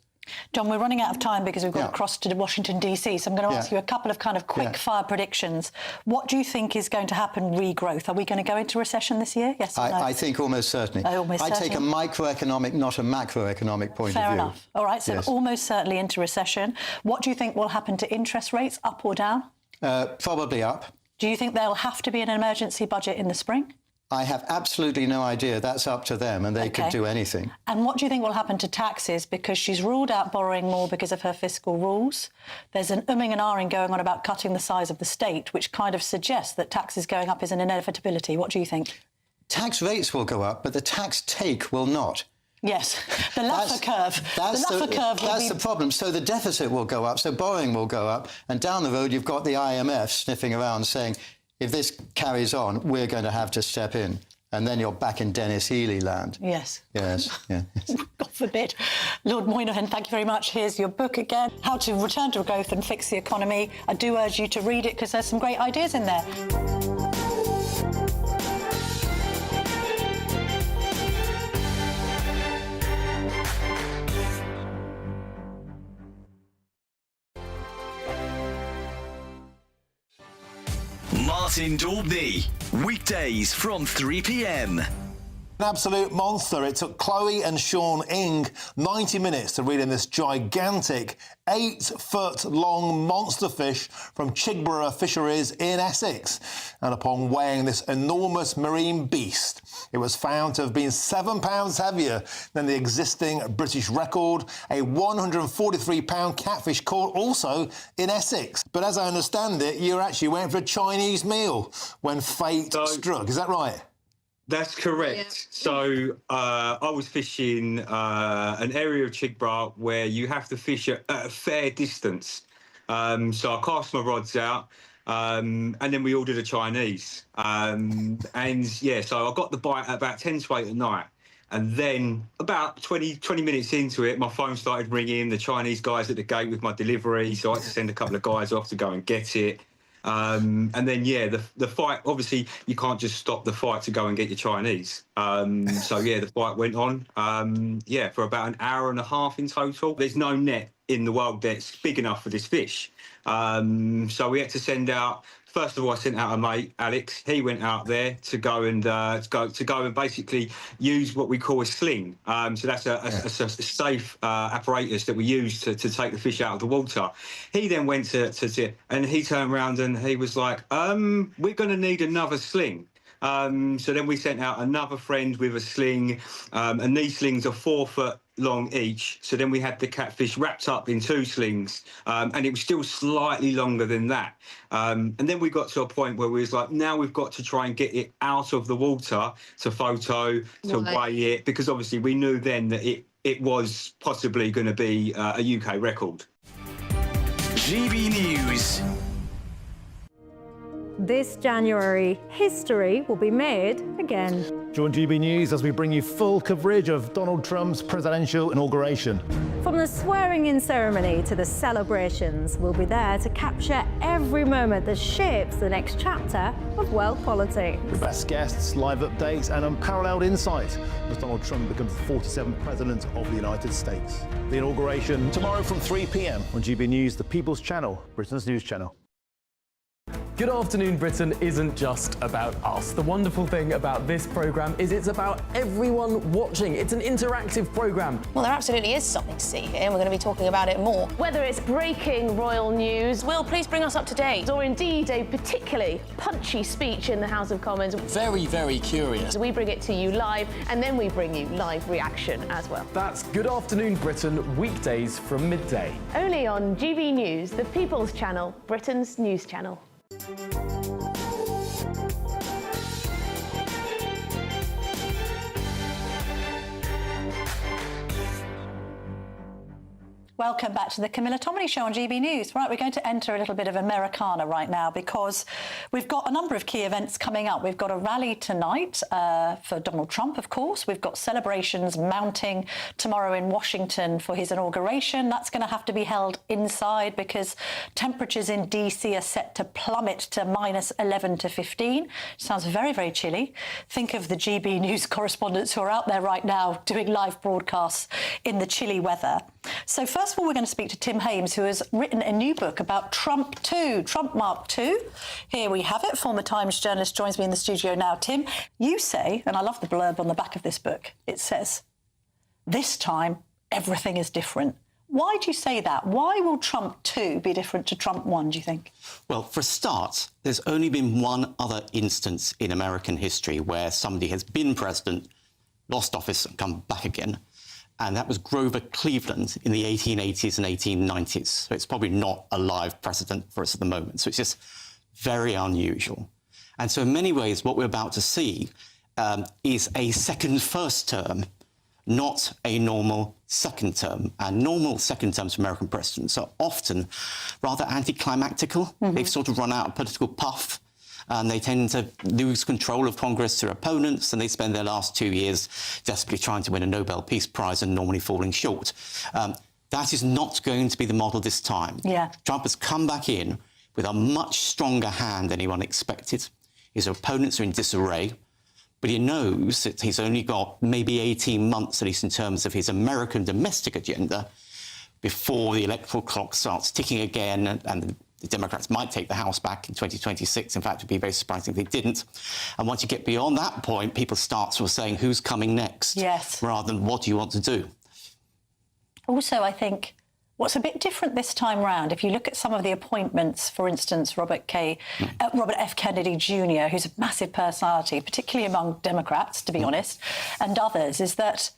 John, we're running out of time because we've got to cross to Washington, D.C., so I'm going to ask you a couple of kind of quick-fire predictions. What do you think is going to happen regrowth? Are we going to go into recession this year? Yes or no? I think almost certainly. I take a microeconomic, not a macroeconomic point of view. Fair enough. All right, so almost certainly into recession. What do you think will happen to interest rates, up or down? Probably up. Do you think there'll have to be an emergency budget in the spring? I have absolutely no idea. That's up to them, and they could do anything. And what do you think will happen to taxes? Because she's ruled out borrowing more because of her fiscal rules. There's an umming and ahhing going on about cutting the size of the state, which kind of suggests that taxes going up is an inevitability. What do you think? Tax rates will go up, but the tax take will not. Yes, the Laffer curve. That's the problem. So the deficit will go up, so borrowing will go up, and down the road you've got the IMF sniffing around saying, if this carries on, we're going to have to step in. And then you're back in Dennis Healey land. Yes. Yes, yeah. God forbid. Lord Moynihan, thank you very much. Here's your book again, How to Return to Growth and Fix the Economy. I do urge you to read it because there's some great ideas in there. Martin Daubney. Weekdays from 3 p.m. An absolute monster. It took Chloe and Sean Ing 90 minutes to reel in this gigantic 8-foot-long monster fish from Chigborough Fisheries in Essex. And upon weighing this enormous marine beast, it was found to have been 7 pounds heavier than the existing British record, a 143-pound catfish caught also in Essex. But as I understand it, you actually went for a Chinese meal when fate struck. Is that right? That's correct. Yeah. So I was fishing an area of Chigborough where you have to fish at a fair distance. So I cast my rods out and then we ordered a Chinese. And yeah, so I got the bite at about 10 to 8 at night. And then about 20 minutes into it, my phone started ringing, the Chinese guys at the gate with my delivery. So I had to send a couple of guys off to go and get it. And then, yeah, the fight, obviously, you can't just stop the fight to go and get your Chinese. So, yeah, the fight went on, for about an hour and a half in total. There's no net in the world that's big enough for this fish. So we had to send out, first of all, I sent out a mate, Alex. He went out there to go and basically use what we call a sling. So that's a safe apparatus that we use to take the fish out of the water. He then went and he turned around and he was like, we're going to need another sling. So then we sent out another friend with a sling, and these slings are 4 foot long each. So then we had the catfish wrapped up in 2 slings, and it was still slightly longer than that. And then we got to a point where we was like, now we've got to try and get it out of the water to photo, to weigh it, because obviously we knew then that it was possibly going to be a UK record. GB News. This January, history will be made again. Join GB News as we bring you full coverage of Donald Trump's presidential inauguration. From the swearing-in ceremony to the celebrations, we'll be there to capture every moment that shapes the next chapter of world politics. The best guests, live updates and unparalleled insight as Donald Trump becomes the 47th President of the United States. The inauguration tomorrow from 3 p.m. on GB News, the People's Channel, Britain's news channel. Good Afternoon Britain isn't just about us. The wonderful thing about this programme is it's about everyone watching. It's an interactive programme. Well, there absolutely is something to see here, and we're going to be talking about it more. Whether it's breaking royal news, Will, please bring us up to date. or indeed a particularly punchy speech in the House of Commons. Very, very curious. We bring it to you live, and then we bring you live reaction as well. That's Good Afternoon Britain, weekdays from midday. Only on GB News, the People's Channel, Britain's news channel. Welcome back to the Camilla Tominey Show on GB News. Right, we're going to enter a little bit of Americana right now because we've got a number of key events coming up. We've got a rally tonight for Donald Trump, of course. We've got celebrations mounting tomorrow in Washington for his inauguration. That's going to have to be held inside because temperatures in DC are set to plummet to minus 11 to 15. Sounds very, very chilly. Think of the GB News correspondents who are out there right now doing live broadcasts in the chilly weather. So first of all, we're going to speak to Tim Hames, who has written a new book about Trump 2, Trump Mark 2. Here we have it. Former Times journalist joins me in the studio now. Tim, you say, and I love the blurb on the back of this book, it says, this time everything is different. Why do you say that? Why will Trump 2 be different to Trump 1, do you think? Well, for a start, there's only been one other instance in American history where somebody has been president, lost office and come back again. And that was Grover Cleveland in the 1880s and 1890s. So it's probably not a live precedent for us at the moment. So it's just very unusual. And so in many ways, what we're about to see is a second first term, not a normal second term. And normal second terms for American presidents are often rather anticlimactical. Mm-hmm. They've sort of run out of political puff. And they tend to lose control of Congress to opponents, and they spend their last 2 years desperately trying to win a Nobel Peace Prize and normally falling short. That is not going to be the model this time. Yeah. Trump has come back in with a much stronger hand than anyone expected. His opponents are in disarray, but he knows that he's only got maybe 18 months, at least in terms of his American domestic agenda, before the electoral clock starts ticking again and the Democrats might take the House back in 2026. In fact, it would be very surprising if they didn't. And once you get beyond that point, people start sort of saying, who's coming next? Yes. Rather than what do you want to do? Also, I think what's a bit different this time round, if you look at some of the appointments, for instance, Robert F. Kennedy Jr., who's a massive personality, particularly among Democrats, to be honest, and others, is that,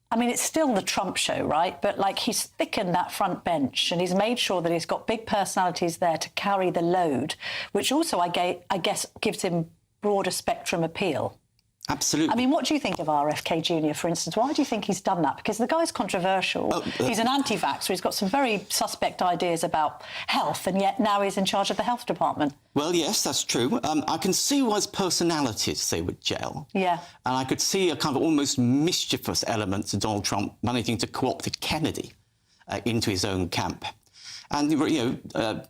I mean, it's still the Trump show, right? But, like, he's thickened that front bench and he's made sure that he's got big personalities there to carry the load, which also, I guess, gives him broader spectrum appeal. Absolutely. I mean, what do you think of RFK Jr., for instance? Why do you think he's done that? Because the guy's controversial. He's an anti-vaxxer. He's got some very suspect ideas about health, and yet now he's in charge of the health department. Well, yes, that's true. I can see why his personalities, they would gel. Yeah. And I could see a kind of almost mischievous element to Donald Trump managing to co-opt Kennedy into his own camp. And, you know,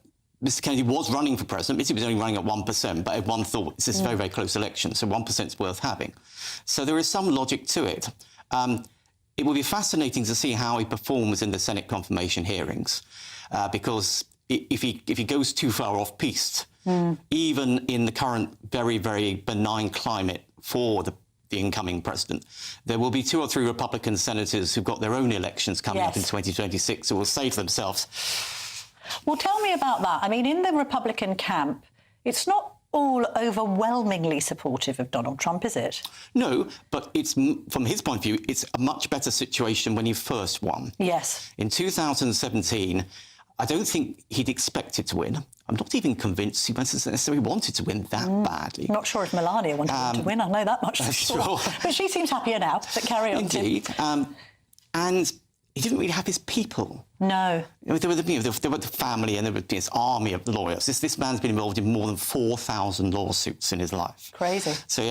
Mr. Kennedy was running for president. He was only running at 1%, but everyone thought this is a very, very close election, so 1% is worth having. So there is some logic to it. It will be fascinating to see how he performs in the Senate confirmation hearings, because if he goes too far off-piste, even in the current very, very benign climate for the incoming president, there will be 2 or 3 Republican senators who've got their own elections coming up in 2026 who will say to themselves, well, tell me about that. I mean, in the Republican camp, it's not all overwhelmingly supportive of Donald Trump, is it? No, but it's, from his point of view, it's a much better situation when he first won. Yes. In 2017, I don't think he'd expected to win. I'm not even convinced he necessarily wanted to win that badly. Not sure if Melania wanted him to win. I know that much for sure. But she seems happier now. But carry on. Indeed. And he didn't really have his people. No. There were the family and there was this army of lawyers. This man's been involved in more than 4,000 lawsuits in his life. Crazy. So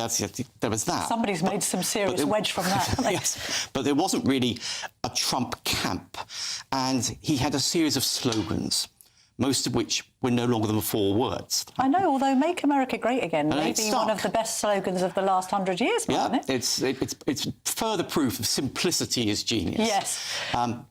there was that. Somebody's made some serious wedge from that, haven't they? Yes, but there wasn't really a Trump camp. And he had a series of slogans, most of which were no longer than 4 words. I know, although Make America Great Again And may be one of the best slogans of the last 100 years, isn't it? It's further proof of simplicity is genius. Yes.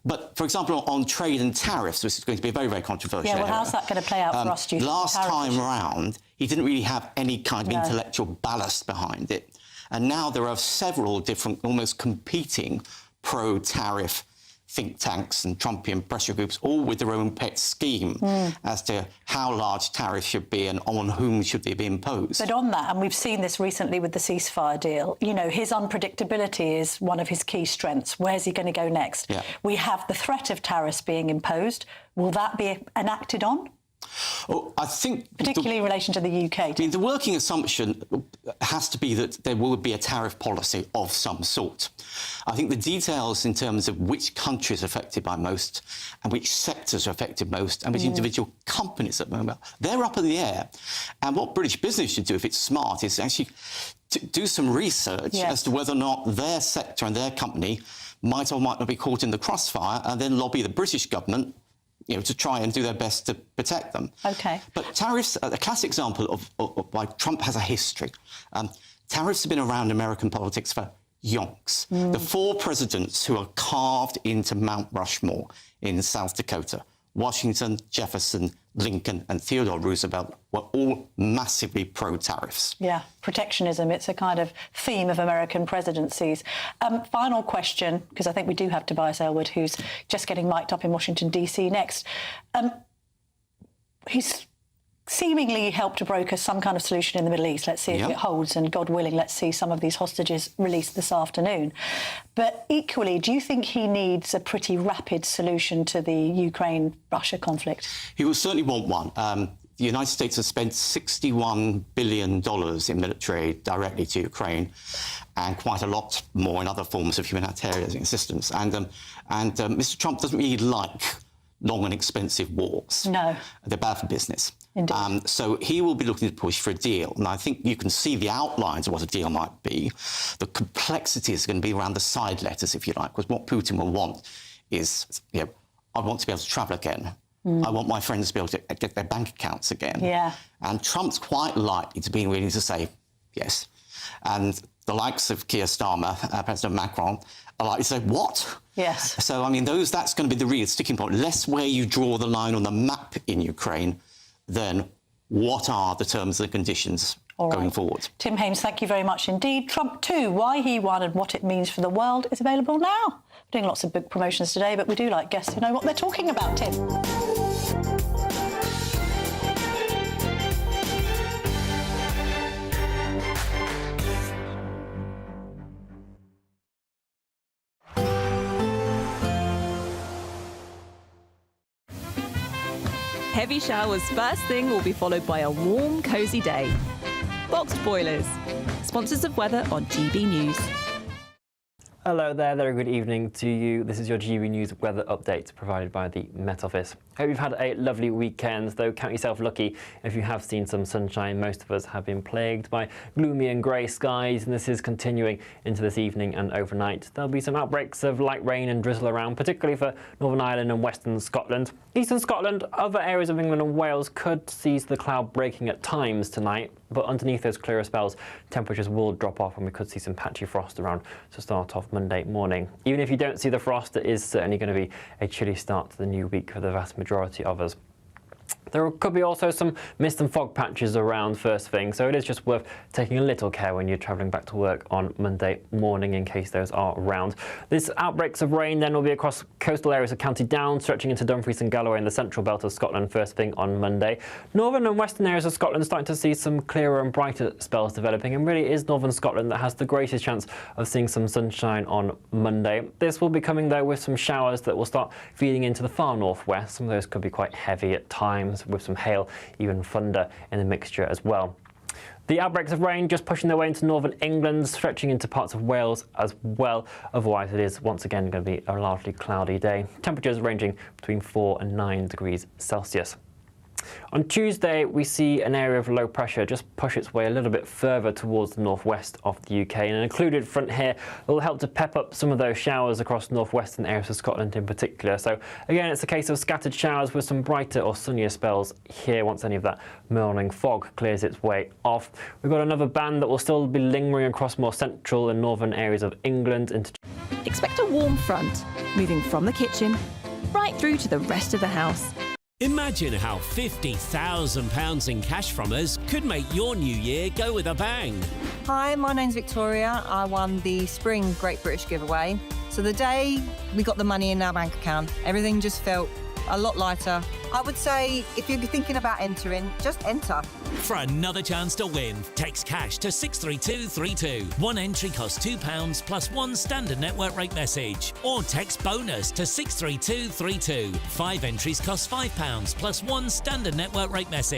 But, for example, on trade and tariffs, which is going to be a very, very controversial area. area. How's that going to play out for us, do you think? Last time round, he didn't really have any kind of intellectual ballast behind it. And now there are several different, almost competing pro-tariff think tanks and Trumpian pressure groups, all with their own pet scheme as to how large tariffs should be and on whom should they be imposed. But on that, and we've seen this recently with the ceasefire deal, you know, his unpredictability is one of his key strengths. Where's he going to go next? Yeah. We have the threat of tariffs being imposed. Will that be enacted on? Oh, I think... Particularly in relation to the UK. I mean, the working assumption has to be that there will be a tariff policy of some sort. I think the details in terms of which countries are affected by most and which sectors are affected most and which individual companies at the moment, they're up in the air. And what British business should do, if it's smart, is actually do some research as to whether or not their sector and their company might or might not be caught in the crossfire and then lobby the British government, you know, to try and do their best to protect them. OK. But tariffs are a classic example of why Trump has a history. Tariffs have been around American politics for yonks. The 4 presidents who are carved into Mount Rushmore in South Dakota, Washington, Jefferson, Lincoln and Theodore Roosevelt, were all massively pro-tariffs. Yeah, protectionism. It's a kind of theme of American presidencies. Final question, because I think we do have Tobias Ellwood, who's just getting mic'd up in Washington, D.C. next. He's seemingly helped to broker some kind of solution in the Middle East. Let's see if it holds, and God willing, let's see some of these hostages released this afternoon. But equally, do you think he needs a pretty rapid solution to the Ukraine-Russia conflict? He will certainly want one. The United States has spent $61 billion in military aid directly to Ukraine and quite a lot more in other forms of humanitarian assistance. And Mr. Trump doesn't really like long and expensive wars. No. They're bad for business. Indeed. So he will be looking to push for a deal. And I think you can see the outlines of what a deal might be. The complexity is going to be around the side letters, if you like, because what Putin will want is, you know, I want to be able to travel again. I want my friends to be able to get their bank accounts again. Yeah. And Trump's quite likely to be willing to say yes. And the likes of Keir Starmer, President Macron, are likely to say, what? Yes. So, I mean, that's going to be the real sticking point. Less where you draw the line on the map in Ukraine then what are the terms and conditions going forward? Tim Hames, thank you very much indeed. Trump 2, why he won and what it means for the world is available now. We're doing lots of book promotions today, but we do like guests who know what they're talking about, Tim. Heavy showers first thing will be followed by a warm, cosy day. Boxed boilers, sponsors of weather on GB News. Hello there, very good evening to you. This is your GB News weather update provided by the Met Office. Hope you've had a lovely weekend, though count yourself lucky if you have seen some sunshine. Most of us have been plagued by gloomy and grey skies, and this is continuing into this evening and overnight. There'll be some outbreaks of light rain and drizzle around, particularly for Northern Ireland and Western Scotland. Eastern Scotland, other areas of England and Wales could see the cloud breaking at times tonight, but underneath those clearer spells, temperatures will drop off and we could see some patchy frost around to start off Monday morning. Even if you don't see the frost, it is certainly going to be a chilly start to the new week for the vast majority of us. There could be also some mist and fog patches around first thing, so it is just worth taking a little care when you're travelling back to work on Monday morning in case those are around. These outbreaks of rain then will be across coastal areas of County Down, stretching into Dumfries and Galloway in the central belt of Scotland first thing on Monday. Northern and western areas of Scotland starting to see some clearer and brighter spells developing, and really it is northern Scotland that has the greatest chance of seeing some sunshine on Monday. This will be coming though with some showers that will start feeding into the far northwest. Some of those could be quite heavy at times, with some hail, even thunder in the mixture as well. The outbreaks of rain just pushing their way into northern England, stretching into parts of Wales as well. Otherwise, it is once again going to be a largely cloudy day. Temperatures ranging between 4 and 9 degrees Celsius. On Tuesday, we see an area of low pressure just push its way a little bit further towards the northwest of the UK, and an included front here will help to pep up some of those showers across northwestern areas of Scotland in particular. So again, it's a case of scattered showers with some brighter or sunnier spells here once any of that morning fog clears its way off. We've got another band that will still be lingering across more central and northern areas of England into... Expect a warm front, moving from the kitchen right through to the rest of the house. Imagine how £50,000 in cash from us could make your new year go with a bang. Hi, my name's Victoria. I won the Spring Great British giveaway. So the day we got the money in our bank account, everything just felt a lot lighter. I would say if you're thinking about entering, just enter. For another chance to win, text cash to 63232. One entry costs £2 plus one standard network rate message. Or text bonus to 63232. 5 entries cost £5 plus one standard network rate message.